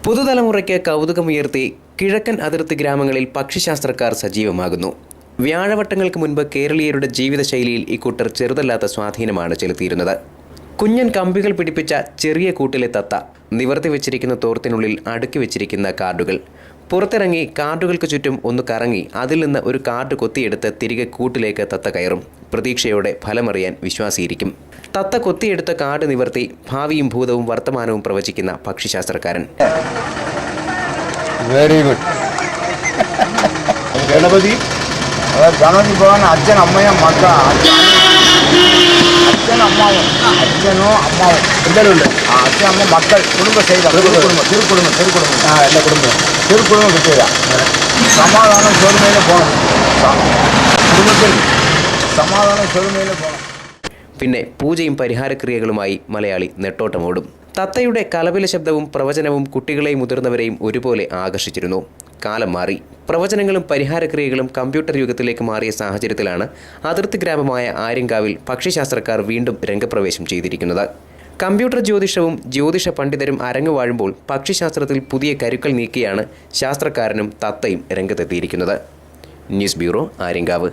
പുതുതലമുറയ്ക്ക് കൗതുകമുയർത്തി കിഴക്കൻ അതിർത്തി ഗ്രാമങ്ങളിൽ പക്ഷിശാസ്ത്രക്കാർ സജീവമാകുന്നു. വ്യാഴവട്ടങ്ങൾക്ക് മുൻപ് കേരളീയരുടെ ജീവിതശൈലിയിൽ ഇക്കൂട്ടർ ചെറുതല്ലാത്ത സ്വാധീനമാണ് ചെലുത്തിയിരുന്നത്. കുഞ്ഞൻ കമ്പികൾ പിടിപ്പിച്ച ചെറിയ കൂട്ടിലെ തത്ത, നിവർത്തി വെച്ചിരിക്കുന്ന തോർത്തിനുള്ളിൽ അടുക്കി വെച്ചിരിക്കുന്ന കാർഡുകൾ, പുറത്തിറങ്ങി കാർഡുകൾക്ക് ചുറ്റും ഒന്ന് കറങ്ങി അതിൽ നിന്ന് ഒരു കാർഡ് കൊത്തിയെടുത്ത് തിരികെ കൂട്ടിലേക്ക് തത്ത കയറും. പ്രതീക്ഷയോടെ ഫലമറിയാൻ വിശ്വാസിയിരിക്കും. തത്ത കൊത്തിയെടുത്ത കാർഡ് നിവർത്തി ഭാവിയും ഭൂതവും വർത്തമാനവും പ്രവചിക്കുന്ന പക്ഷിശാസ്ത്രക്കാരൻ. Very good. ഗണപതി ഗണപതി ഭഗവാൻ അച്ഛൻ അമ്മയും മക്ക അച്ഛൻ അമ്മാവും അച്ഛനോ അമ്മാവും എല്ലാവരും ഉണ്ട്. അച്ഛൻ അമ്മ മക്കൾ കുടുംബ ചെയ്ത തിരുക്കുടുംബം എല്ലാ തിരുക്കുടുംബം കിട്ടിയതാ. സമാധാനം ചെറുമേല പോകണം. കുടുംബത്തിൽ സമാധാനം ചെറുമേല പോകണം. പിന്നെ പൂജയും പരിഹാരക്രിയകളുമായി മലയാളി നെട്ടോട്ടമോടും. തത്തയുടെ കലപില ശബ്ദവും പ്രവചനവും കുട്ടികളെയും മുതിർന്നവരെയും ഒരുപോലെ ആകർഷിച്ചിരുന്നു. കാലം മാറി. പ്രവചനങ്ങളും പരിഹാരക്രിയകളും കമ്പ്യൂട്ടർ യുഗത്തിലേക്ക് മാറിയ സാഹചര്യത്തിലാണ് അതിർത്തി ഗ്രാമമായ ആര്യങ്കാവിൽ പക്ഷിശാസ്ത്രക്കാർ വീണ്ടും രംഗപ്രവേശം ചെയ്തിരിക്കുന്നത്. കമ്പ്യൂട്ടർ ജ്യോതിഷവും ജ്യോതിഷ പണ്ഡിതരും അരങ്ങുവാഴുമ്പോൾ പക്ഷിശാസ്ത്രത്തിൽ പുതിയ കരുക്കൾ നീക്കിയാണ് ശാസ്ത്രക്കാരനും തത്തയും രംഗത്തെത്തിയിരിക്കുന്നത്. News bureau, Aryankavu.